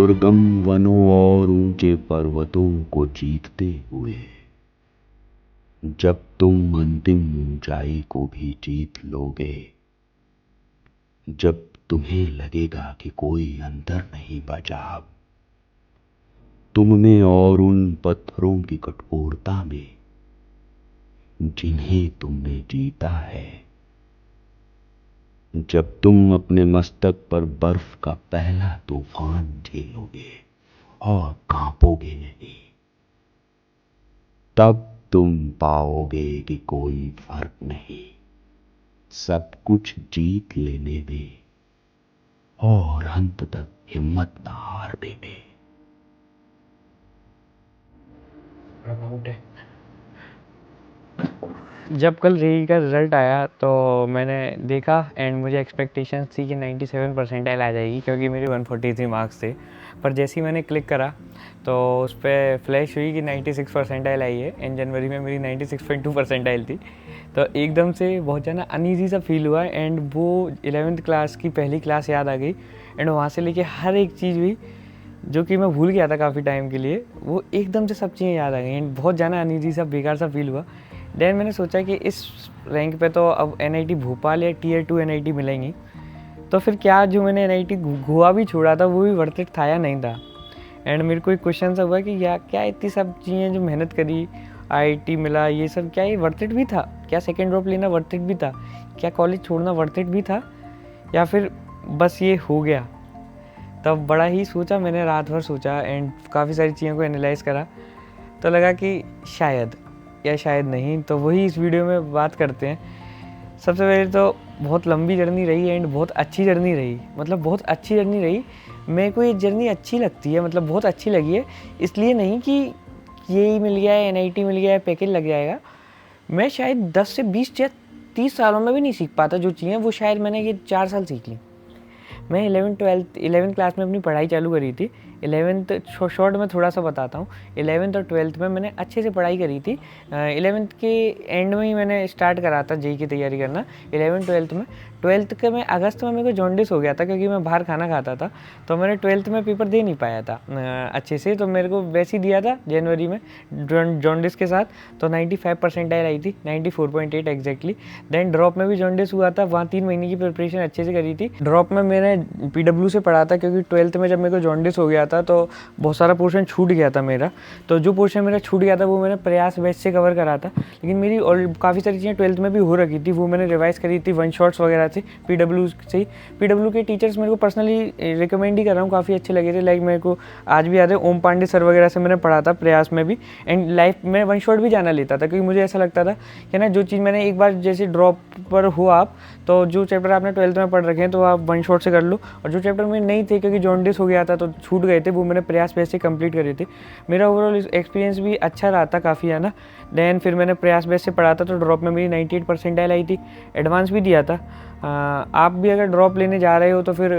दुर्गम वनों और ऊंचे पर्वतों को जीतते हुए, जब तुम अंतिम ऊंचाई को भी जीत लोगे, जब तुम्हें लगेगा कि कोई अंतर नहीं बचा तुम में और उन पत्थरों की कठोरता में जिन्हें तुमने जीता है, जब तुम अपने मस्तक पर बर्फ का पहला तूफान झेलोगे और कांपोगे नहीं, तब तुम पाओगे कि कोई फर्क नहीं, सब कुछ जीत लेने में और अंत तक हिम्मत न हारने में। जब कल री का रिज़ल्ट आया तो मैंने देखा एंड मुझे एक्सपेक्टेशंस थी कि 97 परसेंटाइल आ जाएगी, क्योंकि मेरे 143 मार्क्स थे। पर जैसे ही मैंने क्लिक करा तो उस पर फ्लैश हुई कि 96 परसेंटाइल आई है एंड जनवरी में मेरी 96.2 परसेंटाइल थी। तो एकदम से बहुत ज़्यादा अनईजी सा फील हुआ एंड वो 11th क्लास की पहली क्लास याद आ गई एंड वहाँ से लेके हर एक चीज़ भी जो कि मैं भूल गया था काफ़ी टाइम के लिए, वो एकदम से सब चीज़ें याद आ गई एंड बहुत ज़्यादा अनईजी सा बेकार सा फील हुआ। देन मैंने सोचा कि इस रैंक पे तो अब NIT भोपाल या Tier 2 NIT मिलेंगी, तो फिर क्या जो मैंने NIT गोवा भी छोड़ा था वो भी वर्थ इट था या नहीं था। एंड मेरे को एक क्वेश्चन सा हुआ कि क्या इतनी सब चीज़ें जो मेहनत करी, IIT मिला, ये सब क्या ये वर्थ इट भी था, क्या सेकेंड ड्रॉप लेना वर्थ इट भी था, क्या कॉलेज छोड़ना वर्थ इट भी था, या फिर बस ये हो गया। तब बड़ा ही सोचा मैंने, रात भर सोचा एंड काफ़ी सारी चीज़ों को एनालाइज़ करा, तो लगा कि शायद या शायद नहीं। तो वही इस वीडियो में बात करते हैं। सबसे पहले तो बहुत लंबी जर्नी रही एंड बहुत अच्छी जर्नी रही, मतलब बहुत अच्छी जर्नी रही। मेरे को ये जर्नी अच्छी लगती है, मतलब बहुत अच्छी लगी है, इसलिए नहीं कि यही मिल गया है, NIT मिल गया है, पैकेज लग जाएगा। मैं शायद 10 से 20 या 30 सालों में भी नहीं सीख पाता जो चीज़ें, वो शायद मैंने ये 4 साल सीख ली। मैं 11th क्लास में अपनी पढ़ाई चालू करी थी। 11th शॉर्ट में थोड़ा सा बताता हूँ। 11th और 12th में मैंने अच्छे से पढ़ाई करी थी। 11th के एंड में ही मैंने स्टार्ट करा था JEE की तैयारी करना। 11th 12th में 12th के में अगस्त में मेरे को जॉन्डिस हो गया था, क्योंकि मैं बाहर खाना खाता था, तो मैंने 12th में पेपर दे नहीं पाया था अच्छे से। तो मेरे को वैसे ही दिया था जनवरी में जॉन्डिस के साथ, तो 95 परसेंटाइल आई थी, 94.8 एग्जैक्टली। देन ड्रॉप में भी जॉन्डिस हुआ था, वहाँ 3 महीने की प्रिपरेशन अच्छे से करी थी। ड्रॉप में मैंने PW से पढ़ा था, क्योंकि 12th में जब मेरे को जॉन्डिस हो गया था तो बहुत सारा पोर्शन छूट गया था मेरा। तो जो पोर्शन मेरा छूट गया था वो मैंने प्रयास बैच से कवर करा था, लेकिन मेरी और काफ़ी सारी चीज़ें 12th में भी हो रखी थी, वो मैंने रिवाइज़ करी थी वन शॉट्स वगैरह से PW से ही। PW के टीचर्स मेरे को पर्सनली रिकमेंड ही कर रहा हूँ, काफ़ी अच्छे लगे थे। लाइक मेरे को आज भी याद है, ओम पांडे सर वगैरह से मैंने पढ़ा था प्रयास में भी। एंड लाइफ में वन शॉट भी जाना लेता था, क्योंकि मुझे ऐसा लगता था कि ना, जो चीज़ मैंने एक बार जैसे ड्रॉप पर हो आप, तो जो चैप्टर आपने 12th में पढ़ रखे हैं तो आप वन शॉट से कर लो, और जो चैप्टर में नहीं थे क्योंकि जॉन्डिस हो गया था तो छूट गए थे, वो मैंने प्रयास बेस से कंप्लीट करे थे। मेरा ओवरऑल एक्सपीरियंस भी अच्छा रहा था काफ़ी, है ना। देन फिर मैंने प्रयास बेस से पढ़ा था, तो ड्रॉप में मेरी 98 परसेंटाइल आई थी। एडवांस भी दिया था। आप भी अगर ड्रॉप लेने जा रहे हो तो फिर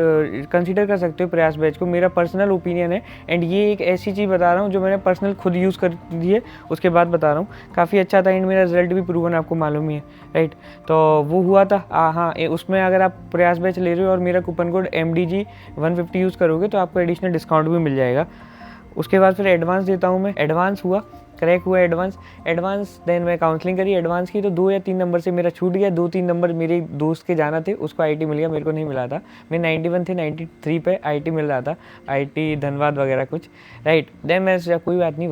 कंसीडर कर सकते हो प्रयास बैच को, मेरा पर्सनल ओपिनियन है। एंड ये एक ऐसी चीज़ बता रहा हूँ जो मैंने पर्सनल खुद यूज़ कर दी है, उसके बाद बता रहा हूँ। काफ़ी अच्छा था एंड मेरा रिजल्ट भी प्रूवन आपको मालूम ही है, राइट। तो वो हुआ था। हाँ, उसमें अगर आप प्रयास बैच ले रहे हो और मेरा कूपन कोड MDG 150 यूज़ करोगे तो आपको एडिशनल डिस्काउंट भी मिल जाएगा। उसके बाद फिर एडवांस देता हूँ मैं। एडवांस हुआ, क्रैक हुआ एडवांस। देन मैं काउंसलिंग करी एडवांस की, तो 2 या 3 नंबर से मेरा छूट गया। 2-3 नंबर मेरे दोस्त के जाना थे, उसको IIT मिल गया, मेरे को नहीं मिला था। मैं 91 थे, 93 पे IIT मिल रहा था, IIT धनबाद वगैरह कुछ, राइट। देन मैं सोचा कोई बात नहीं,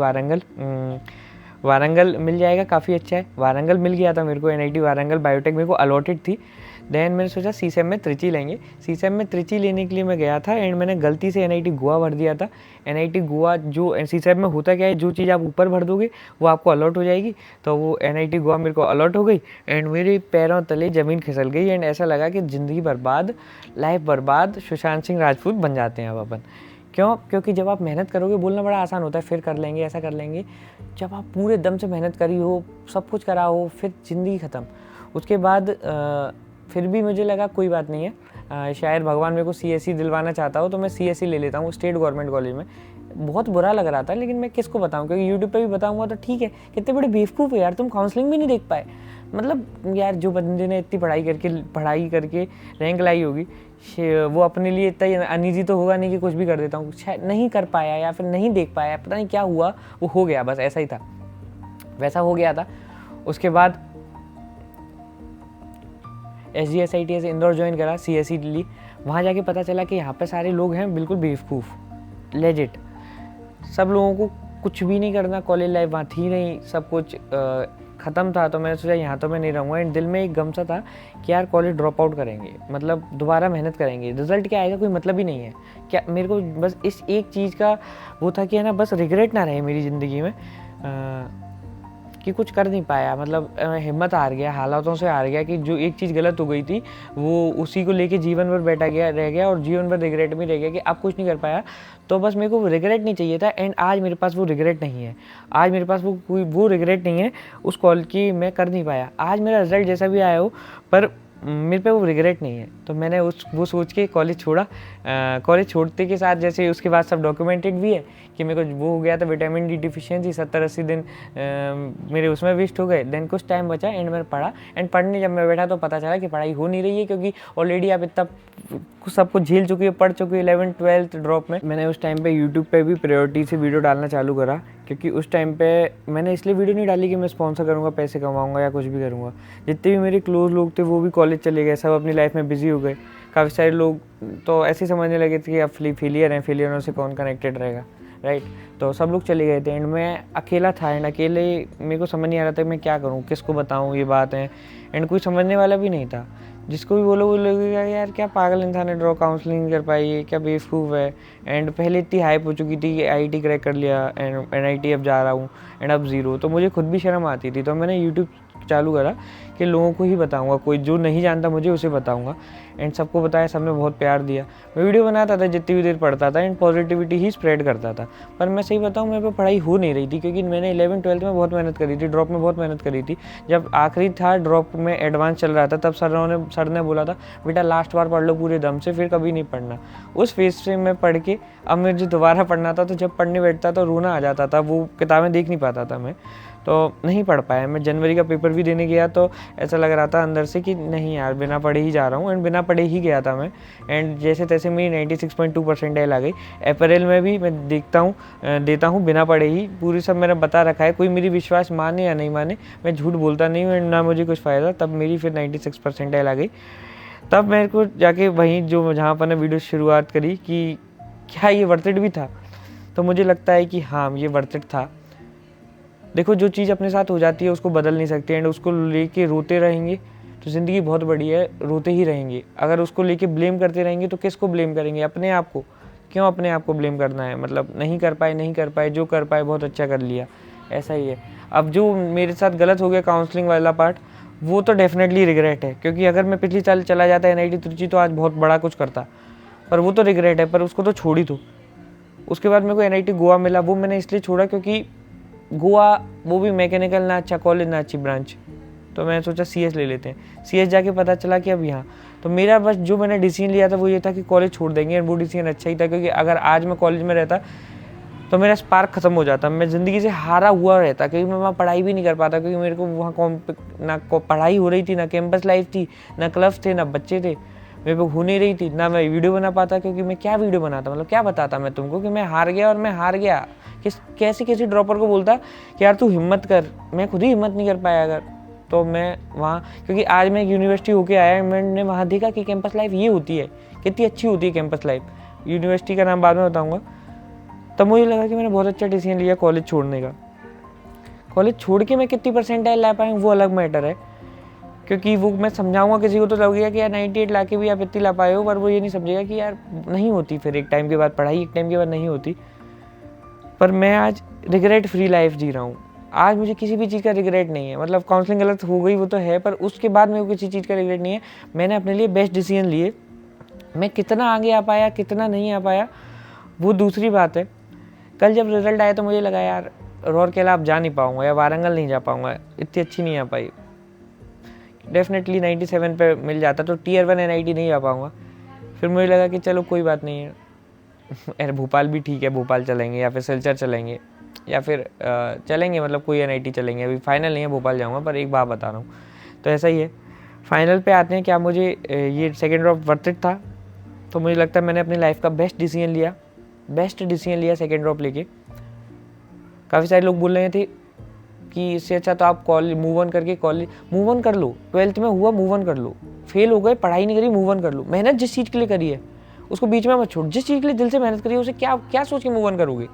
वारंगल मिल जाएगा, काफ़ी अच्छा है। वारंगल मिल गया था मेरे को, NIT वारंगल बायोटेक मेरे को अलॉटेड थी। देन मैंने सोचा CSEM में त्रिची लेंगे। CSEM में त्रिची लेने के लिए मैं गया था एंड मैंने गलती से NIT गोवा भर दिया था। NIT गोवा, जो CSEM में होता क्या है, जो चीज़ आप ऊपर भर दोगे वो आपको अलॉट हो जाएगी, तो वो NIT गोवा मेरे को अलॉट हो गई एंड मेरे पैरों तले ज़मीन खिसक गई एंड ऐसा लगा कि ज़िंदगी बर्बाद, लाइफ बर्बाद, सुशांत सिंह राजपूत बन जाते हैं अब अपन। क्यों? क्योंकि जब आप मेहनत करोगे, बोलना बड़ा आसान होता है, फिर कर लेंगे, ऐसा कर लेंगे। जब आप पूरे दम से मेहनत करी हो, सब कुछ करा हो, फिर ज़िंदगी ख़त्म। उसके बाद फिर भी मुझे लगा कोई बात नहीं है, शायद भगवान मेरे को CSE दिलवाना चाहता हो तो मैं CSE ले लेता हूँ स्टेट गवर्नमेंट कॉलेज में। बहुत बुरा लग रहा था, लेकिन मैं किसको बताऊँ, क्योंकि यूट्यूब पे भी बताऊँगा तो ठीक है, कितने बड़े बेवकूफ़ है यार, तुम काउंसलिंग भी नहीं देख पाए। मतलब यार, जो बंदे ने इतनी पढ़ाई करके रैंक लाई होगी, वो अपने लिए इतना अनईजी तो होगा नहीं कि कुछ भी कर देता हूँ। शायद नहीं कर पाया या फिर नहीं देख पाया, पता नहीं क्या हुआ, वो हो गया, बस ऐसा ही था, वैसा हो गया था। उसके बाद SGSITS इंदौर ज्वाइन करा, CSE ली। वहाँ जाके पता चला कि यहाँ पे सारे लोग हैं बिल्कुल बेवकूफ़, लेजिट। सब लोगों को कुछ भी नहीं करना, कॉलेज लाइफ वहाँ थी नहीं, सब कुछ ख़त्म था। तो मैंने सोचा यहाँ तो मैं नहीं रहूँगा। एंड दिल में एक गम सा था कि यार कॉलेज ड्रॉप आउट करेंगे, मतलब दोबारा मेहनत करेंगे, रिजल्ट क्या आएगा कोई मतलब ही नहीं है। क्या मेरे को बस इस एक चीज़ का वो था कि है ना, बस रिग्रेट ना रहे मेरी ज़िंदगी में कि कुछ कर नहीं पाया, मतलब हिम्मत हार गया, हालातों से हार गया, कि जो एक चीज़ गलत हो गई थी वो उसी को लेके जीवन भर रह गया और जीवन भर रिग्रेट में रह गया कि अब कुछ नहीं कर पाया। तो बस मेरे को रिग्रेट नहीं चाहिए था। एंड आज मेरे पास वो रिग्रेट नहीं है, आज मेरे पास वो रिग्रेट नहीं है उस कॉल की मैं कर नहीं पाया। आज मेरा रिजल्ट जैसा भी आया हो, पर मेरे पे वो रिग्रेट नहीं है। तो मैंने वो सोच के कॉलेज छोड़ा। कॉलेज छोड़ते के साथ जैसे उसके बाद सब डॉक्यूमेंटेड भी है कि मेरे को वो हो गया था विटामिन डी डिफिशियंसी, 70-80 दिन मेरे उसमें वेस्ट हो गए। देन कुछ टाइम बचा एंड मैंने पढ़ा। एंड पढ़ने जब मैं बैठा तो पता चला कि पढ़ाई हो नहीं रही है, क्योंकि ऑलरेडी आप इतना सब कुछ झेल चुकी है, पढ़ चुकी है 11th 12th ड्रॉप में। मैंने उस टाइम पे यूट्यूब पे भी प्रायोरिटी से वीडियो डालना चालू करा, क्योंकि उस टाइम पे मैंने इसलिए वीडियो नहीं डाली कि मैं स्पॉन्सर करूँगा, पैसे कमाऊँगा या कुछ भी करूँगा। जितने भी मेरे क्लोज लोग थे वो भी कॉलेज चले गए, सब अपनी लाइफ में बिजी हो गए। काफ़ी सारे लोग तो ऐसे समझने लगे थे कि अब फेलियर हैं, फेलियरों से कौन कनेक्टेड रहेगा, राइट। तो सब लोग चले गए थे एंड मैं अकेला था। एंड अकेले मेरे को समझ नहीं आ रहा था मैं क्या करूँ, किसको बताऊँ ये बात है। एंड कोई समझने वाला भी नहीं था। जिसको भी बोलो वो लगेगा यार क्या पागल इंसान है, ड्रॉ काउंसलिंग नहीं कर पाई है, क्या बेवकूफ़ है। एंड पहले इतनी हाइप हो चुकी थी कि IIT क्रैक कर लिया एंड NIT अब जा रहा हूँ एंड अब ज़ीरो। तो मुझे खुद भी शर्म आती थी। तो मैंने यूट्यूब चालू करा कि लोगों को ही बताऊंगा, कोई जो नहीं जानता मुझे उसे बताऊंगा। एंड सबको बताया, सबने बहुत प्यार दिया। मैं वीडियो बनाता था जितनी भी देर पढ़ता था एंड पॉजिटिविटी ही स्प्रेड करता था। पर मैं सही बताऊं, मेरे पे पढ़ाई हो नहीं रही थी, क्योंकि मैंने 11th 12th में बहुत मेहनत करी थी, ड्रॉप में बहुत मेहनत करी थी। जब आखिरी था ड्रॉप में एडवांस चल रहा था, तब सर ने बोला था बेटा लास्ट बार पढ़ लो पूरे दम से, फिर कभी नहीं पढ़ना। उस फेज से मैं पढ़ के अब मुझे दोबारा पढ़ना था, तो जब पढ़ने बैठता तो रोना आ जाता था, वो किताबें देख नहीं पाता था मैं, तो नहीं पढ़ पाया। मैं जनवरी का पेपर भी देने गया तो ऐसा लग रहा था अंदर से कि नहीं यार बिना पढ़े ही जा रहा हूँ। एंड बिना पढ़े ही गया था मैं। एंड जैसे तैसे मेरी 96.2 परसेंटाइल आ गई। अप्रैल में भी मैं देता हूँ बिना पढ़े ही, पूरी सब मैंने बता रखा है। कोई मेरी विश्वास माने या नहीं माने, मैं झूठ बोलता नहीं हूँ एंड ना मुझे कुछ फ़ायदा। तब मेरी फिर 96 परसेंटाइल आ गई। तब मेरे को जाके वहीं जो जहाँ पर ने वीडियो शुरुआत करी कि क्या ये वर्थ इट भी था, तो मुझे लगता है कि हाँ ये वर्थ इट था। देखो जो चीज़ अपने साथ हो जाती है उसको बदल नहीं सकते एंड उसको लेके रोते रहेंगे तो ज़िंदगी बहुत बड़ी है, रोते ही रहेंगे। अगर उसको लेके ब्लेम करते रहेंगे तो किसको ब्लेम करेंगे? अपने आप को। क्यों अपने आप को ब्लेम करना है? मतलब नहीं कर पाए, जो कर पाए बहुत अच्छा कर लिया, ऐसा ही है। अब जो मेरे साथ गलत हो गया काउंसलिंग वाला पार्ट, वो तो डेफिनेटली रिग्रेट है, क्योंकि अगर मैं पिछली साल चला जाता NIT त्रिची तो आज बहुत बड़ा कुछ करता। पर वो तो रिग्रेट है, पर उसको तो छोड़ ही दो। उसके बाद मेरे को NIT गोवा मिला, वो मैंने इसलिए छोड़ा क्योंकि गोवा वो भी मैकेनिकल ना अच्छा कॉलेज ना अच्छी ब्रांच, तो मैंने सोचा CS ले लेते हैं। CS जाके पता चला कि अब यहाँ, तो मेरा बस जो मैंने डिसीजन लिया था वो ये था कि कॉलेज छोड़ देंगे। वो डिसीजन अच्छा ही था, क्योंकि अगर आज मैं कॉलेज में रहता तो मेरा स्पार्क खत्म हो जाता, मैं ज़िंदगी से हारा हुआ रहता, क्योंकि मैं वहाँ पढ़ाई भी नहीं कर पाता, क्योंकि मेरे को वहाँ ना पढ़ाई हो रही थी, ना कैंपस लाइफ थी, ना क्लब थे, ना बच्चे थे, मेरे को हो नहीं रही थी, ना मैं वीडियो बना पाता, क्योंकि मैं क्या वीडियो बनाता, मतलब क्या बताता मैं तुमको कि मैं हार गया। और मैं हार गया कैसे किसी ड्रॉपर को बोलता कि यार तू हिम्मत कर, मैं खुद ही हिम्मत नहीं कर पाया। अगर तो मैं वहाँ, क्योंकि आज मैं एक यूनिवर्सिटी होके आया, मैंने वहाँ देखा कि कैंपस लाइफ ये होती है, कितनी अच्छी होती है कैंपस लाइफ। यूनिवर्सिटी का नाम बाद में बताऊँगा। तब मुझे लगा कि मैंने बहुत अच्छा डिसीजन लिया कॉलेज छोड़ने का। कॉलेज छोड़ के मैं कितनी परसेंटाइल ला पाए वो अलग मैटर है, क्योंकि वो मैं समझाऊंगा किसी को तो लगेगा कि यार 98 ला के भी आप इतनी ला पाए हो, पर वो ये नहीं समझेगा कि यार नहीं होती फिर एक टाइम के बाद पढ़ाई, एक टाइम के बाद नहीं होती। पर मैं आज रिग्रेट फ्री लाइफ जी रहा हूँ। आज मुझे किसी भी चीज़ का रिग्रेट नहीं है। मतलब काउंसलिंग गलत हो गई वो तो है, पर उसके बाद मेरे को किसी चीज़ का रिग्रेट नहीं है। मैंने अपने लिए बेस्ट डिसीजन लिए। मैं कितना आगे आ पाया कितना नहीं आ पाया वो दूसरी बात है। कल जब रिजल्ट आया तो मुझे लगा यार रौरकेला अब जा नहीं पाऊँगा या वारंगल नहीं जा पाऊँगा, इतनी अच्छी नहीं आ पाई। डेफिनेटली 97 पे मिल जाता तो Tier 1 NIT नहीं आ पाऊँगा, फिर मुझे लगा कि चलो कोई बात नहीं है, अरे भोपाल भी ठीक है, भोपाल चलेंगे या फिर सिलचर चलेंगे या फिर चलेंगे, मतलब कोई NIT चलेंगे। अभी फाइनल नहीं है भोपाल जाऊँगा, पर एक बात बता रहा हूँ। तो ऐसा ही है, फाइनल पे आते हैं। क्या मुझे ये सेकेंड ड्रॉप वर्थ इट था? तो मुझे लगता है मैंने अपनी लाइफ का बेस्ट डिसीजन लिया सेकेंड ड्रॉप लेके। काफ़ी सारे लोग बोल रहे थे कि इससे अच्छा तो आप कॉलेज मूव ऑन कर लो। 12th में हुआ, मूव ऑन कर लो। फेल हो गए, पढ़ाई नहीं करी, मूव ऑन कर लो। मेहनत जिस चीज़ के लिए करी है उसको बीच में मत छोड़। जिस चीज़ के लिए दिल से मेहनत करी है उसे क्या सोच के मूव ऑन करोगे?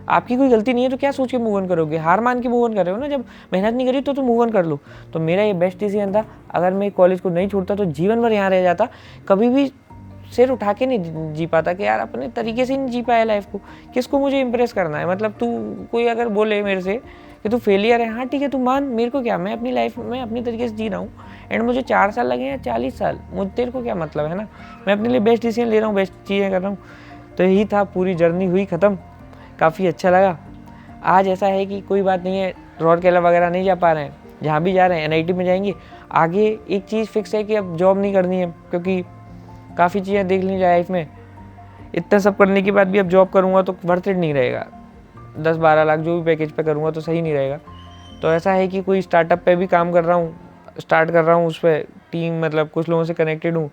आपकी कोई गलती नहीं है तो क्या सोच के मूव ऑन करोगे? हार मान के मूव ऑन कर रहे हो ना। जब मेहनत नहीं करी तो मूव ऑन कर लो। तो मेरा ये बेस्ट डिसीजन था। अगर मैं कॉलेज को नहीं छोड़ता तो जीवन भर यहाँ रह जाता, कभी भी सिर उठा के नहीं जी पाता कि यार अपने तरीके से नहीं जी पाया लाइफ को। किसको मुझे इंप्रेस करना है? मतलब तू कोई अगर बोले मेरे से कि तू फेलियर है, हाँ ठीक है, तू मान, मेरे को क्या, मैं अपनी लाइफ में अपनी तरीके से जी रहा हूँ। एंड मुझे 4 साल लगे या 40 साल, तेरे को क्या मतलब है ना। मैं अपने लिए बेस्ट डिसीजन ले रहा हूँ, बेस्ट चीज़ें कर रहा हूँ। तो यही था, पूरी जर्नी हुई ख़त्म। काफ़ी अच्छा लगा। आज ऐसा है कि कोई बात नहीं है, रौरकेला वगैरह नहीं जा पा रहे हैं, जहाँ भी जा रहे हैं NIT में जाएंगे। आगे एक चीज़ फिक्स है कि अब जॉब नहीं करनी है, क्योंकि काफ़ी चीज़ें देख ली लाइफ में। इतना सब करने के बाद भी अब जॉब करूँगा तो वर्थ इट नहीं रहेगा। 10-12 लाख जो भी पैकेज पे करूँगा तो सही नहीं रहेगा। तो ऐसा है कि कोई स्टार्टअप पे भी काम कर रहा हूँ, स्टार्ट कर रहा हूँ, उस पर टीम, मतलब कुछ लोगों से कनेक्टेड हूँ,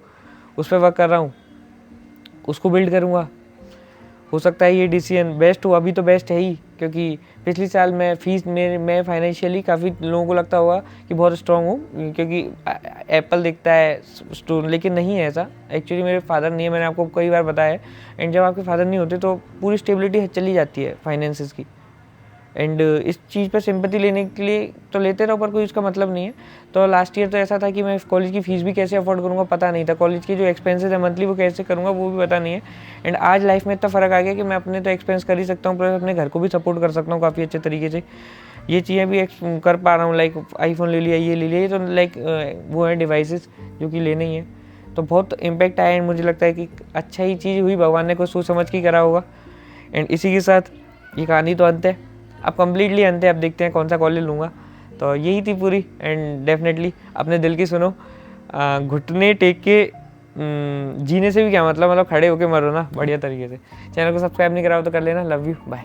उस पर वर्क कर रहा हूँ, उसको बिल्ड करूँगा। हो सकता है ये डिसीजन बेस्ट हो। अभी तो बेस्ट है ही, क्योंकि पिछले साल मैं फाइनेंशियली काफ़ी लोगों को लगता होगा कि बहुत स्ट्रॉन्ग हूँ, क्योंकि एप्पल दिखता है लेकिन नहीं है ऐसा। एक्चुअली मेरे फादर नहीं है, मैंने आपको कई बार बताया है। एंड जब आपके फादर नहीं होते तो पूरी स्टेबिलिटी चली जाती है फाइनेंसिस की। एंड इस चीज़ पर सिंपैथी लेने के लिए तो लेते रहो, पर कोई उसका मतलब नहीं है। तो लास्ट ईयर तो ऐसा था कि मैं कॉलेज की फ़ीस भी कैसे अफोर्ड करूँगा पता नहीं था। कॉलेज के जो एक्सपेंसेस है मंथली वो कैसे करूँगा वो भी पता नहीं है। एंड आज लाइफ में इतना फ़र्क आ गया कि मैं अपने तो एक्सपेंस कर ही सकता हूँ, प्लस अपने घर को भी सपोर्ट कर सकता हूँ काफ़ी अच्छे तरीके से। ये चीज़ें भी कर पा रहा हूँ। लाइक आईफोन ले लिया, ये ले लिया, ये तो लाइक वो है डिवाइसेस जो कि लेने ही है। तो बहुत इम्पैक्ट आया। एंड मुझे लगता है कि अच्छा ही चीज़ हुई, भगवान ने कुछ सोच समझ के करा होगा। एंड इसी के साथ ये कहानी तो अंत है, अब कम्प्लीटली अंत है। अब देखते हैं कौन सा कॉलेज लूँगा। तो यही थी पूरी। एंड डेफिनेटली अपने दिल की सुनो। घुटने टेक के जीने से भी क्या मतलब खड़े होके मरो ना बढ़िया तरीके से। चैनल को सब्सक्राइब नहीं करा हो तो कर लेना। Love you, bye.